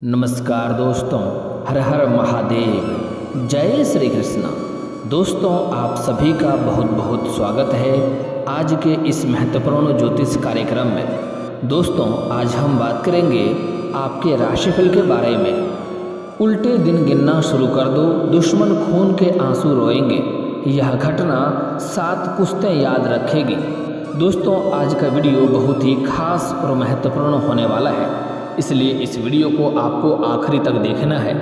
नमस्कार दोस्तों, हर हर महादेव, जय श्री कृष्णा। दोस्तों, आप सभी का बहुत बहुत स्वागत है आज के इस महत्वपूर्ण ज्योतिष कार्यक्रम में। दोस्तों, आज हम बात करेंगे आपके राशिफल के बारे में। उल्टे दिन गिनना शुरू कर दो, दुश्मन खून के आंसू रोएंगे। यह घटना 7 पुश्तें याद रखेगी। दोस्तों, आज का वीडियो बहुत ही खास और महत्वपूर्ण होने वाला है, इसलिए इस वीडियो को आपको आखिरी तक देखना है,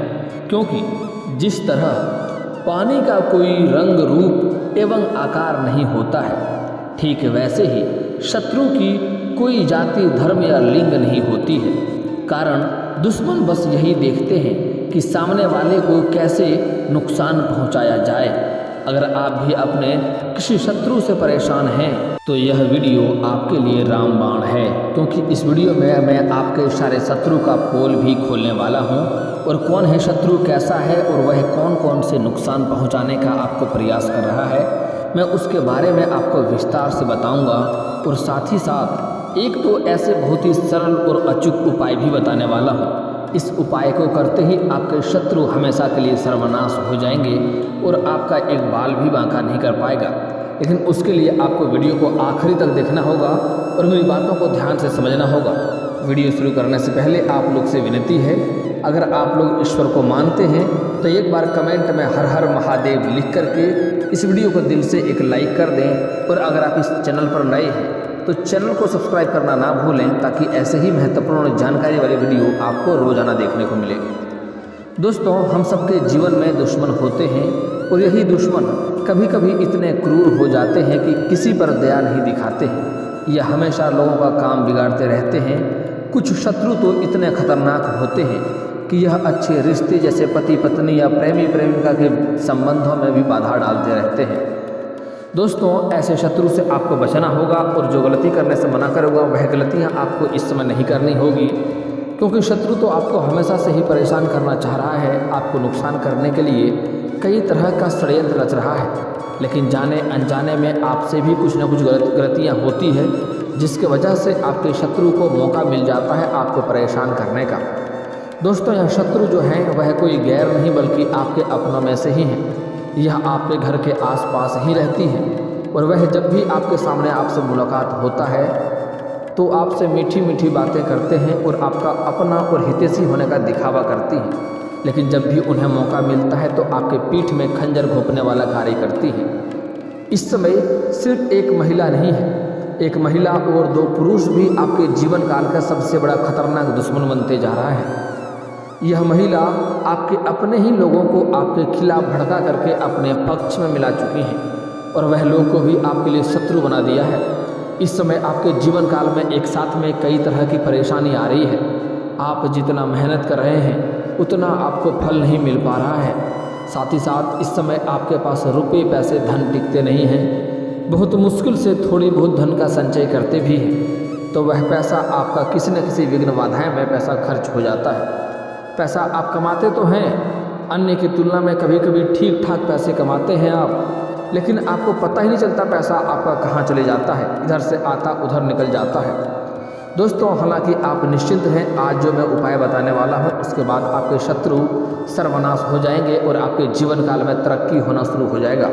क्योंकि जिस तरह पानी का कोई रंग, रूप एवं आकार नहीं होता है, ठीक वैसे ही शत्रु की कोई जाति, धर्म या लिंग नहीं होती है। कारण दुश्मन बस यही देखते हैं कि सामने वाले को कैसे नुकसान पहुंचाया जाए। अगर आप भी अपने किसी शत्रु से परेशान हैं तो यह वीडियो आपके लिए रामबाण है, क्योंकि इस वीडियो में मैं आपके सारे शत्रु का पोल भी खोलने वाला हूं, और कौन है शत्रु, कैसा है और वह कौन कौन से नुकसान पहुंचाने का आपको प्रयास कर रहा है, मैं उसके बारे में आपको विस्तार से बताऊंगा। और साथ ही साथ एक तो ऐसे बहुत ही सरल और अचूक उपाय भी बताने वाला हूँ। इस उपाय को करते ही आपके शत्रु हमेशा के लिए सर्वनाश हो जाएंगे और आपका एक बाल भी बांका नहीं कर पाएगा। लेकिन उसके लिए आपको वीडियो को आखिरी तक देखना होगा और मेरी बातों को ध्यान से समझना होगा। वीडियो शुरू करने से पहले आप लोग से विनती है, अगर आप लोग ईश्वर को मानते हैं तो एक बार कमेंट में हर हर महादेव लिख करके इस वीडियो को दिल से एक लाइक कर दें। और अगर आप इस चैनल पर नए हैं तो चैनल को सब्सक्राइब करना ना भूलें, ताकि ऐसे ही महत्वपूर्ण जानकारी वाली वीडियो आपको रोजाना देखने को मिलेगी। दोस्तों, हम सबके जीवन में दुश्मन होते हैं, और यही दुश्मन कभी कभी इतने क्रूर हो जाते हैं कि किसी पर दया नहीं दिखाते हैं। यह हमेशा लोगों का काम बिगाड़ते रहते हैं। कुछ शत्रु तो इतने खतरनाक होते हैं कि यह अच्छे रिश्ते जैसे पति पत्नी या प्रेमी प्रेमिका के संबंधों में भी बाधा डालते रहते हैं। दोस्तों, ऐसे शत्रु से आपको बचना होगा, और जो गलती करने से मना करेगा वह गलतियां आपको इस समय नहीं करनी होगी, क्योंकि शत्रु तो आपको हमेशा से ही परेशान करना चाह रहा है। आपको नुकसान करने के लिए कई तरह का षड्यंत्र रच रहा है, लेकिन जाने अनजाने में आपसे भी कुछ न कुछ गलतियाँ होती है, जिसके वजह से आपके शत्रु को मौका मिल जाता है आपको परेशान करने का। दोस्तों, यह शत्रु जो है वह कोई गैर नहीं बल्कि आपके अपनों में से ही है। यह आपके घर के आसपास ही रहती है, और वह जब भी आपके सामने आपसे मुलाकात होता है तो आपसे मीठी मीठी बातें करते हैं और आपका अपना और हितैषी होने का दिखावा करती हैं। लेकिन जब भी उन्हें मौका मिलता है तो आपके पीठ में खंजर घोंपने वाला कार्य करती है। इस समय सिर्फ एक महिला नहीं है, एक महिला और 2 पुरुष भी आपके जीवन काल का सबसे बड़ा खतरनाक दुश्मन बनते जा रहा है। यह महिला आपके अपने ही लोगों को आपके खिलाफ भड़का करके अपने पक्ष में मिला चुकी हैं, और वह लोग को भी आपके लिए शत्रु बना दिया है। इस समय आपके जीवन काल में एक साथ में कई तरह की परेशानी आ रही है। आप जितना मेहनत कर रहे हैं उतना आपको फल नहीं मिल पा रहा है। साथ ही साथ इस समय आपके पास रुपये पैसे धन टिकते नहीं हैं। बहुत मुश्किल से थोड़ी बहुत धन का संचय करते भी हैं तो वह पैसा आपका किसी न किसी विघ्न बाधाएं में पैसा खर्च हो जाता है। पैसा आप कमाते तो हैं, अन्य की तुलना में कभी कभी ठीक ठाक पैसे कमाते हैं आप, लेकिन आपको पता ही नहीं चलता पैसा आपका कहाँ चले जाता है, इधर से आता उधर निकल जाता है। दोस्तों, हालांकि आप निश्चिंत हैं, आज जो मैं उपाय बताने वाला हूं उसके बाद आपके शत्रु सर्वनाश हो जाएंगे और आपके जीवन काल में तरक्की होना शुरू हो जाएगा।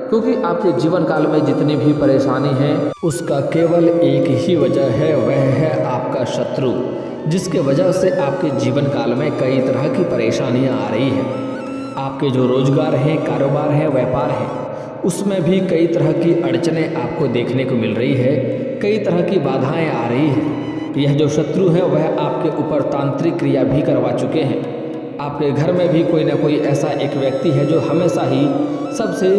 क्योंकि आपके जीवन काल में जितनी भी परेशानी है उसका केवल एक ही वजह है, वह है आपका शत्रु, जिसके वजह से आपके जीवन काल में कई तरह की परेशानियां आ रही हैं। आपके जो रोजगार हैं, कारोबार है, व्यापार है, उसमें भी कई तरह की अड़चनें आपको देखने को मिल रही है, कई तरह की बाधाएं आ रही हैं। यह जो शत्रु है वह आपके ऊपर तांत्रिक क्रिया भी करवा चुके हैं। आपके घर में भी कोई ना कोई ऐसा एक व्यक्ति है जो हमेशा ही सबसे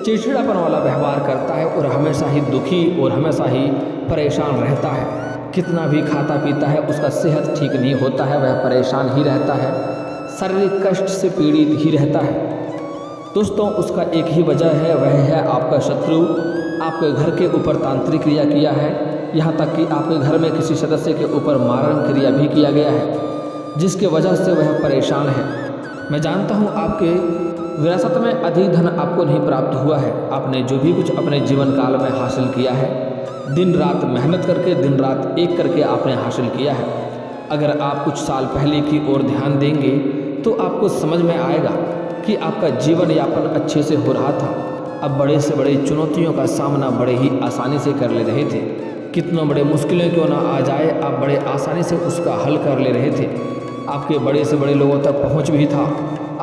चिड़चिड़ापन वाला व्यवहार करता है, और हमेशा ही दुखी और हमेशा ही परेशान रहता है। कितना भी खाता पीता है उसका सेहत ठीक नहीं होता है, वह परेशान ही रहता है, शारीरिक कष्ट से पीड़ित ही रहता है। दोस्तों, उसका एक ही वजह है, वह है आपका शत्रु। आपके घर के ऊपर तांत्रिक क्रिया किया है, यहाँ तक कि आपके घर में किसी सदस्य के ऊपर मारण क्रिया भी किया गया है, जिसके वजह से वह परेशान है। मैं जानता हूँ आपके विरासत में अधिक धन आपको नहीं प्राप्त हुआ है। आपने जो भी कुछ अपने जीवन काल में हासिल किया है, दिन रात मेहनत करके, दिन रात एक करके आपने हासिल किया है। अगर आप कुछ साल पहले की ओर ध्यान देंगे तो आपको समझ में आएगा कि आपका जीवन यापन अच्छे से हो रहा था। अब बड़े से बड़े चुनौतियों का सामना बड़े ही आसानी से कर ले रहे थे। कितनों बड़े मुश्किलें क्यों ना आ जाए, आप बड़े आसानी से उसका हल कर ले रहे थे। आपके बड़े से बड़े लोगों तक पहुंच भी था।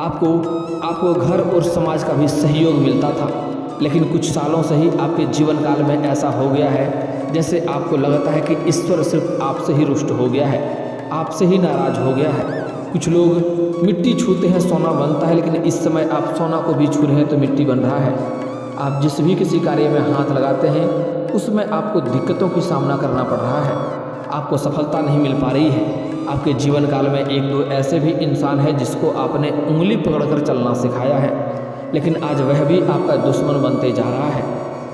आपको घर और समाज का भी सहयोग मिलता था। लेकिन कुछ सालों से ही आपके जीवन काल में ऐसा हो गया है जैसे आपको लगता है कि ईश्वर सिर्फ आपसे ही रुष्ट हो गया है, आपसे ही नाराज हो गया है। कुछ लोग मिट्टी छूते हैं सोना बनता है, लेकिन इस समय आप सोना को भी छू रहे हैं तो मिट्टी बन रहा है। आप जिस भी किसी कार्य में हाथ लगाते हैं उसमें आपको दिक्कतों की सामना करना पड़ रहा है, आपको सफलता नहीं मिल पा रही है। आपके जीवन काल में एक दो ऐसे भी इंसान हैं जिसको आपने उंगली पकड़कर चलना सिखाया है, लेकिन आज वह भी आपका दुश्मन बनते जा रहा है।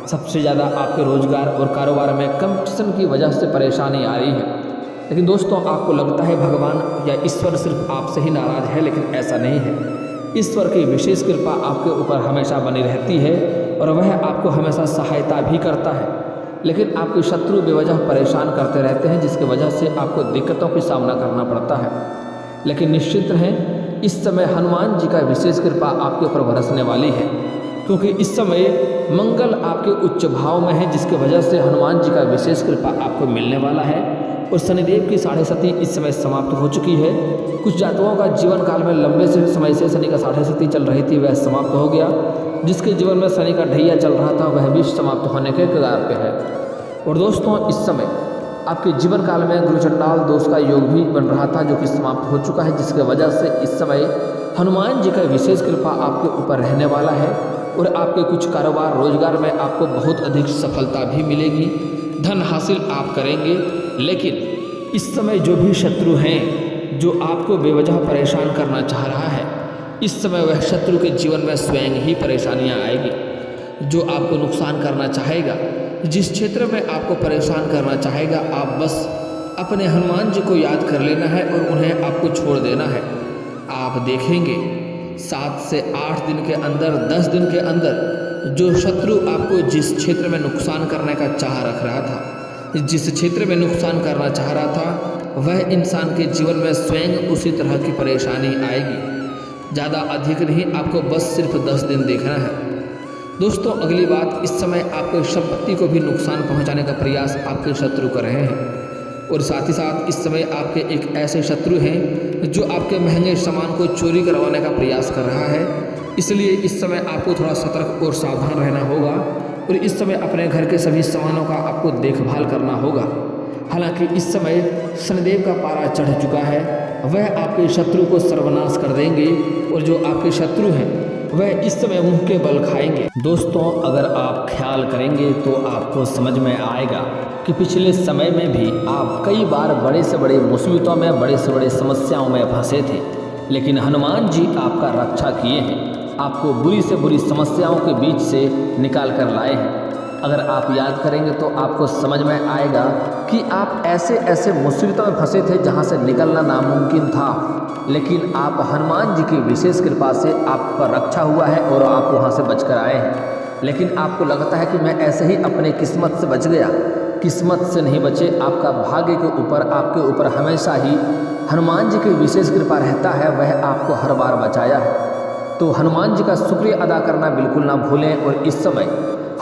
सबसे ज़्यादा आपके रोजगार और कारोबार में कंपटीशन की वजह से परेशानी आ रही है। लेकिन दोस्तों, आपको लगता है भगवान या ईश्वर सिर्फ आपसे ही नाराज है, लेकिन ऐसा नहीं है। ईश्वर की विशेष कृपा आपके ऊपर हमेशा बनी रहती है और वह आपको हमेशा सहायता भी करता है। लेकिन आपके शत्रु बेवजह परेशान करते रहते हैं, जिसकी वजह से आपको दिक्कतों का सामना करना पड़ता है। लेकिन निश्चित रहें, इस समय हनुमान जी का विशेष कृपा आपके ऊपर बरसने वाली है, क्योंकि इस समय मंगल आपके उच्च भाव में है, जिसकी वजह से हनुमान जी का विशेष कृपा आपको मिलने वाला है। और शनिदेव की 6.5 इस समय समाप्त हो चुकी है। कुछ जातकों का जीवन काल में लंबे से समय से शनि का 6.5 चल रही थी, वह समाप्त हो गया। जिसके जीवन में शनि का ढैया चल रहा था वह भी समाप्त होने के कगार पे है। और दोस्तों, इस समय आपके जीवन काल में गुरु चंडाल दोष का योग भी बन रहा था, जो कि समाप्त हो चुका है, जिसके वजह से इस समय हनुमान जी का विशेष कृपा आपके ऊपर रहने वाला है। और आपके कुछ कारोबार रोजगार में आपको बहुत अधिक सफलता भी मिलेगी, धन हासिल आप करेंगे। लेकिन इस समय जो भी शत्रु हैं जो आपको बेवजह परेशान करना चाह रहा है, इस समय वह शत्रु के जीवन में स्वयं ही परेशानियां आएगी। जो आपको नुकसान करना चाहेगा, जिस क्षेत्र में आपको परेशान करना चाहेगा, आप बस अपने हनुमान जी को याद कर लेना है और उन्हें आपको छोड़ देना है। आप देखेंगे 7 से 8 दिन के अंदर, 10 दिन के अंदर जो शत्रु आपको जिस क्षेत्र में नुकसान करने का चाह रख रहा था, जिस क्षेत्र में नुकसान करना चाह रहा था, वह इंसान के जीवन में स्वयं उसी तरह की परेशानी आएगी। ज़्यादा अधिक नहीं, आपको बस सिर्फ 10 दिन देखना है। दोस्तों, अगली बात, इस समय आपको संपत्ति को भी नुकसान पहुंचाने का प्रयास आपके शत्रु कर रहे हैं। और साथ ही साथ इस समय आपके एक ऐसे शत्रु हैं जो आपके महंगे सामान को चोरी करवाने का प्रयास कर रहा है। इसलिए इस समय आपको थोड़ा सतर्क और सावधान रहना होगा और इस समय अपने घर के सभी सामानों का आपको देखभाल करना होगा। हालांकि इस समय शनिदेव का पारा चढ़ चुका है, वह आपके शत्रु को सर्वनाश कर देंगे और जो आपके शत्रु हैं वह इस समय मुंह के बल खाएंगे। दोस्तों, अगर आप ख्याल करेंगे तो आपको समझ में आएगा कि पिछले समय में भी आप कई बार बड़े से बड़े मुसीबतों में, बड़े से बड़े समस्याओं में फंसे थे, लेकिन हनुमान जी आपका रक्षा किए हैं, आपको बुरी से बुरी समस्याओं के बीच से निकाल कर लाए हैं। अगर आप याद करेंगे तो आपको समझ में आएगा कि आप ऐसे ऐसे मुसीबतों में फंसे थे जहां से निकलना नामुमकिन था, लेकिन आप हनुमान जी की विशेष कृपा से आप पर रक्षा हुआ है और आप वहां से बचकर आए हैं। लेकिन आपको लगता है कि मैं ऐसे ही अपने किस्मत से बच गया, किस्मत से नहीं बचे। आपका भाग्य के ऊपर, आपके ऊपर हमेशा ही हनुमान जी की विशेष कृपा रहता है, वह आपको हर बार बचाया है। तो हनुमान जी का शुक्रिया अदा करना बिल्कुल ना भूलें। और इस समय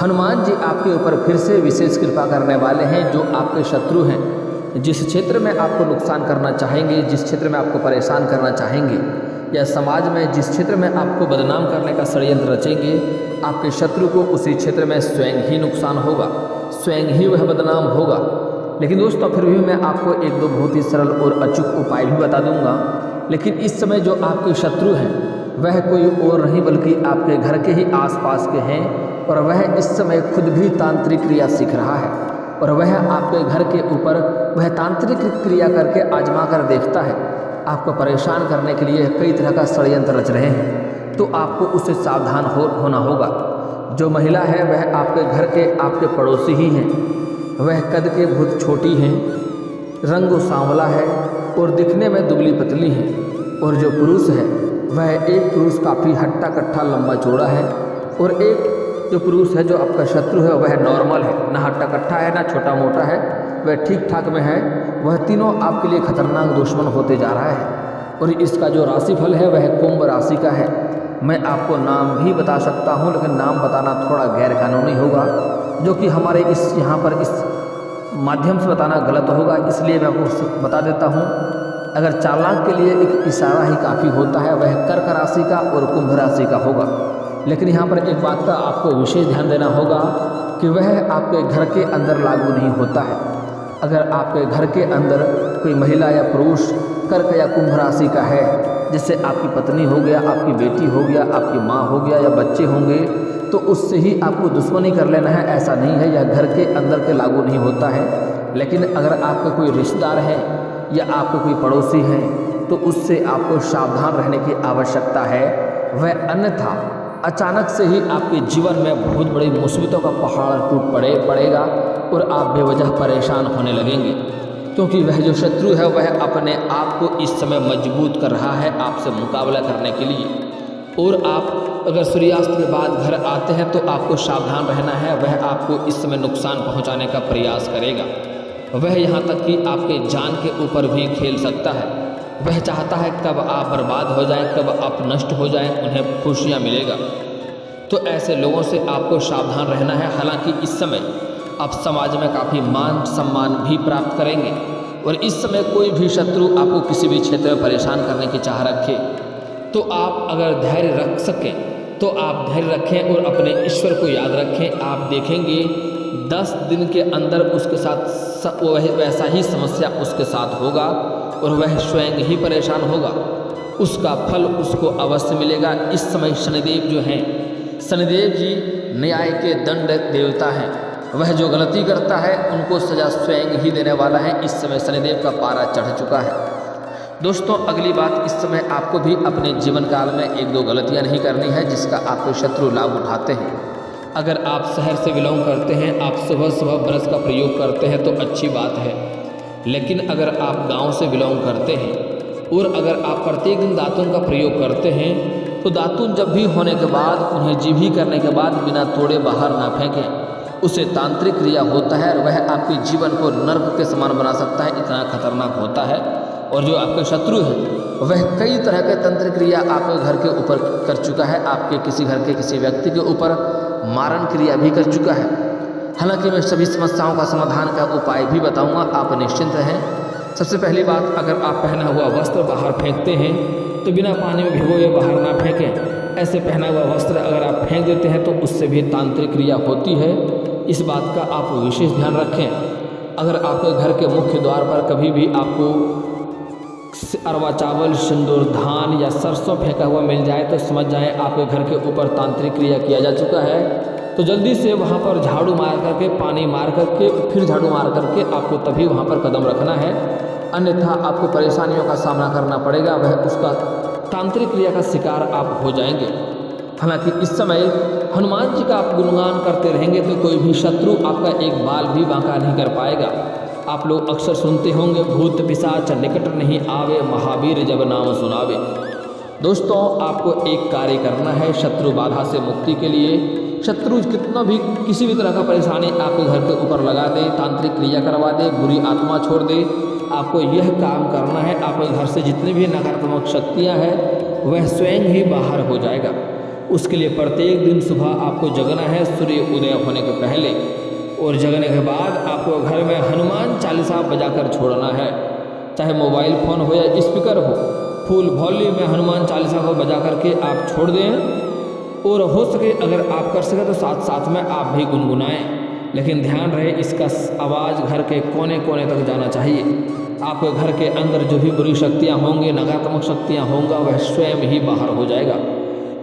हनुमान जी आपके ऊपर फिर से विशेष कृपा करने वाले हैं। जो आपके शत्रु हैं, जिस क्षेत्र में आपको नुकसान करना चाहेंगे, जिस क्षेत्र में आपको परेशान करना चाहेंगे, या समाज में जिस क्षेत्र में आपको बदनाम करने का षड्यंत्र रचेंगे, आपके शत्रु को उसी क्षेत्र में स्वयं ही नुकसान होगा, स्वयं ही वह बदनाम होगा। लेकिन दोस्तों, फिर भी मैं आपको एक दो बहुत ही सरल और अचूक उपाय भी बता दूंगा। लेकिन इस समय जो आपके शत्रु हैं वह कोई और नहीं बल्कि आपके घर के ही आसपास के हैं, और वह इस समय खुद भी तांत्रिक क्रिया सीख रहा है, और वह आपके घर के ऊपर वह तांत्रिक क्रिया करके आजमा कर देखता है। आपको परेशान करने के लिए कई तरह का षड्यंत्र रच रहे हैं, तो आपको उससे सावधान होना होगा। जो महिला है वह आपके घर के, आपके पड़ोसी ही हैं। वह कद के बहुत छोटी हैं, रंग सांवला है और दिखने में दुबली पतली है। और जो पुरुष है वह एक पुरुष काफ़ी हट्टा कट्ठा लंबा चौड़ा है, और एक जो पुरुष है जो आपका शत्रु है वह नॉर्मल है, ना हट्टा कट्ठा है ना छोटा मोटा है, वह ठीक ठाक में है। वह तीनों आपके लिए खतरनाक दुश्मन होते जा रहा है। और इसका जो राशिफल है वह कुंभ राशि का है। मैं आपको नाम भी बता सकता हूँ, लेकिन नाम बताना थोड़ा गैर कानूनी होगा, जो कि हमारे यहाँ पर इस माध्यम से बताना गलत होगा, इसलिए मैं आपको बता देता हूँ। अगर चालाक के लिए एक इशारा ही काफ़ी होता है, वह कर्क राशि का और कुंभ राशि का होगा। लेकिन यहाँ पर एक बात का आपको विशेष ध्यान देना होगा कि वह आपके घर के अंदर लागू नहीं होता है। अगर आपके घर के अंदर कोई महिला या पुरुष कर्क या कुंभ राशि का है, जैसे आपकी पत्नी हो गया, आपकी बेटी हो गया, आपकी माँ हो गया या बच्चे होंगे, तो उससे ही आपको दुश्मनी कर लेना है, ऐसा नहीं है। यह घर के अंदर के लागू नहीं होता है। लेकिन अगर आपका कोई रिश्तेदार है या आपके कोई पड़ोसी हैं, तो उससे आपको सावधान रहने की आवश्यकता है। वह अन्यथा अचानक से ही आपके जीवन में बहुत बड़ी मुसीबतों का पहाड़ टूट पड़ेगा और आप बेवजह परेशान होने लगेंगे, क्योंकि वह जो शत्रु है वह अपने आप को इस समय मजबूत कर रहा है आपसे मुकाबला करने के लिए। और आप अगर सूर्यास्त के बाद घर आते हैं तो आपको सावधान रहना है। वह आपको इस समय नुकसान पहुंचाने का प्रयास करेगा। वह यहाँ तक कि आपके जान के ऊपर भी खेल सकता है। वह चाहता है कब आप बर्बाद हो जाएं, कब आप नष्ट हो जाएं, उन्हें खुशियाँ मिलेगा। तो ऐसे लोगों से आपको सावधान रहना है। हालांकि इस समय आप समाज में काफ़ी मान सम्मान भी प्राप्त करेंगे और इस समय कोई भी शत्रु आपको किसी भी क्षेत्र में परेशान करने की चाह रखे तो आप अगर धैर्य रख सकें तो आप धैर्य रखें और अपने ईश्वर को याद रखें। आप देखेंगे 10 दिन के अंदर उसके साथ वैसा ही समस्या उसके साथ होगा और वह स्वयं ही परेशान होगा। उसका फल उसको अवश्य मिलेगा। इस समय शनिदेव जो हैं, शनिदेव जी न्याय के दंड देवता हैं। वह जो गलती करता है उनको सजा स्वयं ही देने वाला है। इस समय शनिदेव का पारा चढ़ चुका है। दोस्तों, अगली बात, इस समय आपको भी अपने जीवन काल में 1-2 गलतियां नहीं करनी है जिसका आपको शत्रु लाभ उठाते हैं। अगर आप शहर से बिलोंग करते हैं, आप सुबह सुबह ब्रश का प्रयोग करते हैं तो अच्छी बात है। लेकिन अगर आप गांव से बिलोंग करते हैं और अगर आप प्रत्येक दिन दातुन का प्रयोग करते हैं तो दातुन जब भी होने के बाद, उन्हें जीभी करने के बाद बिना तोड़े बाहर ना फेंकें। उसे तांत्रिक क्रिया होता है और वह आपके जीवन को नर्क के समान बना सकता है, इतना खतरनाक होता है। और जो आपके शत्रु है वह कई तरह के तंत्र क्रिया आपके घर के ऊपर कर चुका है, आपके किसी घर के किसी व्यक्ति के ऊपर मारण क्रिया भी कर चुका है। हालांकि मैं सभी समस्याओं का समाधान का उपाय भी बताऊंगा, आप निश्चिंत रहें। सबसे पहली बात, अगर आप पहना हुआ वस्त्र बाहर फेंकते हैं तो बिना पानी में भिगोए बाहर ना फेंकें। ऐसे पहना हुआ वस्त्र अगर आप फेंक देते हैं तो उससे भी तांत्रिक क्रिया होती है। इस बात का आप विशेष ध्यान रखें। अगर आपके घर के मुख्य द्वार पर कभी भी आपको अरवा चावल, सिंदूर, धान या सरसों फेंका हुआ मिल जाए तो समझ जाएं आपके घर के ऊपर तांत्रिक क्रिया किया जा चुका है। तो जल्दी से वहाँ पर झाड़ू मार करके, पानी मार करके, फिर झाड़ू मार करके आपको तभी वहाँ पर कदम रखना है, अन्यथा आपको परेशानियों का सामना करना पड़ेगा। वह उसका तांत्रिक क्रिया का शिकार आप हो जाएंगे। हालांकि इस समय हनुमान जी का आप गुणगान करते रहेंगे तो कोई भी शत्रु आपका एक बाल भी बांका नहीं कर पाएगा। आप लोग अक्सर सुनते होंगे, भूत पिशाच निकट नहीं आवे, महावीर जब नाम सुनावे। दोस्तों, आपको एक कार्य करना है शत्रु बाधा से मुक्ति के लिए। शत्रु कितना भी किसी भी तरह का परेशानी आपके घर के ऊपर लगा दे, तांत्रिक क्रिया करवा दे, बुरी आत्मा छोड़ दे, आपको यह काम करना है। आपके घर से जितनी भी नकारात्मक शक्तियाँ हैं वह स्वयं ही बाहर हो जाएगा। उसके लिए प्रत्येक दिन सुबह आपको जगना है सूर्य उदय होने के पहले, और जगने के बाद आपको घर में हनुमान चालीसा बजाकर छोड़ना है। चाहे मोबाइल फ़ोन हो या स्पीकर हो, फुल वॉल्यूम में हनुमान चालीसा को बजा करके आप छोड़ दें। और हो सके अगर आप कर सकें तो साथ साथ में आप भी गुनगुनाएं। लेकिन ध्यान रहे इसका आवाज़ घर के कोने कोने तक जाना चाहिए। आपके घर के अंदर जो भी बुरी शक्तियाँ होंगी, नकारात्मक शक्तियाँ होंगी, वह स्वयं ही बाहर हो जाएगा।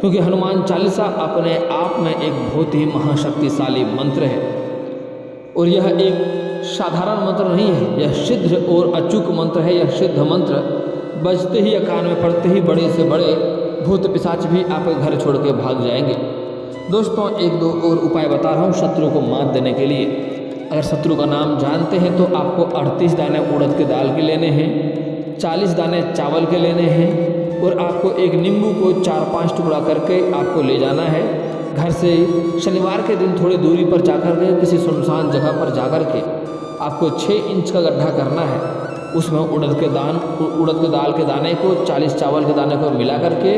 क्योंकि हनुमान चालीसा अपने आप में एक बहुत ही महाशक्तिशाली मंत्र है और यह एक साधारण मंत्र नहीं है, यह सिद्ध और अचूक मंत्र है। यह सिद्ध मंत्र बजते ही, कान में पड़ते ही बड़े से बड़े भूत पिशाच भी आपके घर छोड़ के भाग जाएंगे। दोस्तों, 1-2 और उपाय बता रहा हूँ शत्रु को मात देने के लिए। अगर शत्रु का नाम जानते हैं तो आपको 38 दाने उड़द के दाल के लेने हैं, 40 दाने चावल के लेने हैं और आपको एक नींबू को 4-5 टुकड़ा करके आपको ले जाना है। घर से शनिवार के दिन थोड़ी दूरी पर जाकर के किसी सुनसान जगह पर जाकर के आपको 6 इंच का गड्ढा करना है उसमें उड़द के दाल के दाने को 40 चावल के दाने को मिला करके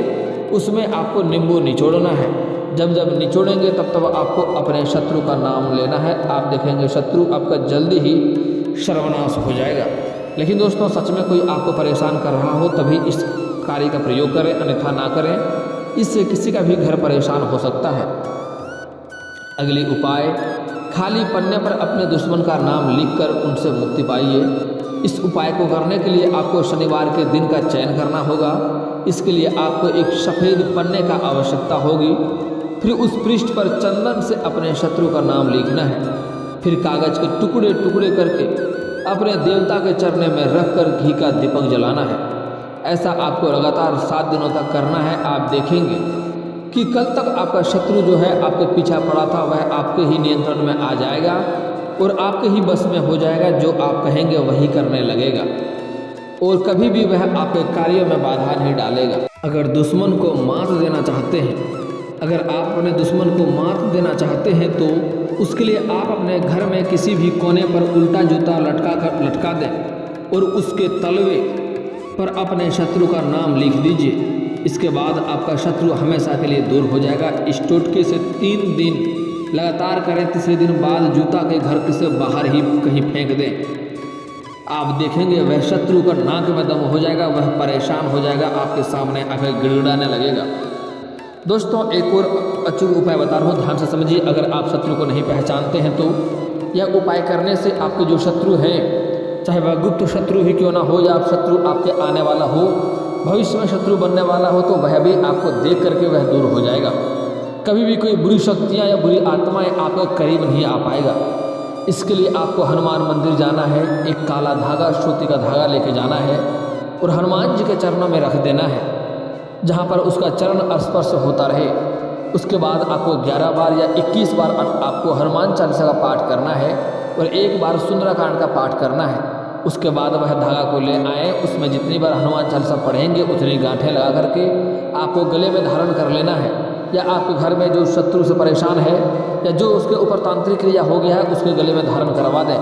उसमें आपको नींबू निचोड़ना है। जब जब निचोड़ेंगे तब तब आपको अपने शत्रु का नाम लेना है। आप देखेंगे शत्रु आपका जल्दी ही सर्वनाश हो जाएगा। लेकिन दोस्तों सच में कोई आपको परेशान कर रहा हो तभी इस कार्य का प्रयोग करें, अन्यथा ना करें। इससे किसी का भी घर परेशान हो सकता है। अगली उपाय, खाली पन्ने पर अपने दुश्मन का नाम लिखकर उनसे मुक्ति पाइए। इस उपाय को करने के लिए आपको शनिवार के दिन का चयन करना होगा। इसके लिए आपको एक सफ़ेद पन्ने का आवश्यकता होगी। फिर उस पृष्ठ पर चंदन से अपने शत्रु का नाम लिखना है। फिर कागज के टुकड़े टुकड़े करके अपने देवता के चरणों में रखकर घी का दीपक जलाना है। ऐसा आपको लगातार 7 दिनों तक करना है। आप देखेंगे कि कल तक आपका शत्रु जो है आपके पीछा पड़ा था वह आपके ही नियंत्रण में आ जाएगा और आपके ही बस में हो जाएगा। जो आप कहेंगे वही करने लगेगा और कभी भी वह आपके कार्यों में बाधा नहीं डालेगा। अगर दुश्मन को मात देना चाहते हैं, अगर आप अपने दुश्मन को मात देना चाहते हैं तो उसके लिए आप अपने घर में किसी भी कोने पर उल्टा जूता लटका दें और उसके तलवे पर अपने शत्रु का नाम लिख दीजिए। इसके बाद आपका शत्रु हमेशा के लिए दूर हो जाएगा। इस टोटके से 3 दिन लगातार करें। तीसरे दिन बाद जूता के घर से बाहर ही कहीं फेंक दें। आप देखेंगे वह शत्रु का नाक में दम हो जाएगा, वह परेशान हो जाएगा, आपके सामने आकर गिड़गिड़ाने लगेगा। दोस्तों एक और अचूक उपाय बता रहा हूँ, ध्यान से समझिए। अगर आप शत्रु को नहीं पहचानते हैं तो यह उपाय करने से आपके जो शत्रु हैं, चाहे वह गुप्त शत्रु ही क्यों ना हो या शत्रु आपके आने वाला हो, भविष्य में शत्रु बनने वाला हो, तो वह भी आपको देख करके वह दूर हो जाएगा। कभी भी कोई बुरी शक्तियाँ या बुरी आत्माएं आपके करीब नहीं आ पाएगा। इसके लिए आपको हनुमान मंदिर जाना है। एक काला धागा, सूती का धागा लेके जाना है और हनुमान जी के चरणों में रख देना है, जहाँ पर उसका चरण स्पर्श होता रहे। उसके बाद आपको 11 बार या 21 बार आपको हनुमान चालीसा का पाठ करना है और 1 बार सुंदराकांड का पाठ करना है। उसके बाद वह धागा को ले आए, उसमें जितनी बार हनुमान चालीसा पढ़ेंगे उतनी गांठें लगा करके आपको गले में धारण कर लेना है। या आपके घर में जो शत्रु से परेशान है या जो उसके ऊपर तांत्रिक क्रिया हो गया है उसके गले में धारण करवा दें।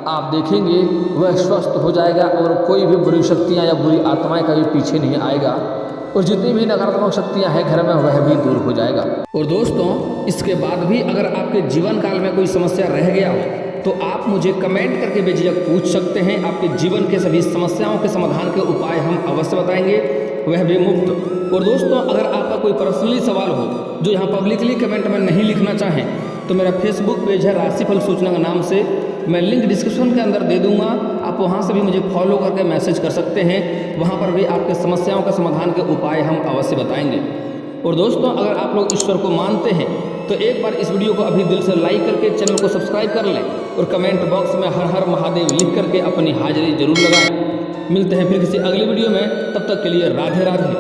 आप देखेंगे वह स्वस्थ हो जाएगा और कोई भी बुरी शक्तियाँ या बुरी आत्माएं कभी पीछे नहीं आएगा और जितनी भी नकारात्मक शक्तियाँ हैं घर में वह भी दूर हो जाएगा। और दोस्तों इसके बाद भी अगर आपके जीवन काल में कोई समस्या रह गया हो तो आप मुझे कमेंट करके बेझिझक पूछ सकते हैं। आपके जीवन के सभी समस्याओं के समाधान के उपाय हम अवश्य बताएंगे, वह भी मुफ्त। और दोस्तों अगर आपका कोई पर्सनली सवाल हो जो यहाँ पब्लिकली कमेंट में नहीं लिखना चाहें तो मेरा फेसबुक पेज है राशिफल सूचना के नाम से, मैं लिंक डिस्क्रिप्शन के अंदर दे दूंगा। आप वहाँ से भी मुझे फॉलो करके मैसेज कर सकते हैं। वहाँ पर भी आपके समस्याओं का समाधान के उपाय हम अवश्य बताएंगे। और दोस्तों अगर आप लोग ईश्वर को मानते हैं तो एक बार इस वीडियो को अभी दिल से लाइक करके चैनल को सब्सक्राइब कर लें और कमेंट बॉक्स में हर हर महादेव लिख करके अपनी हाजिरी जरूर लगाएं। मिलते हैं फिर किसी अगली वीडियो में, तब तक के लिए राधे राधे।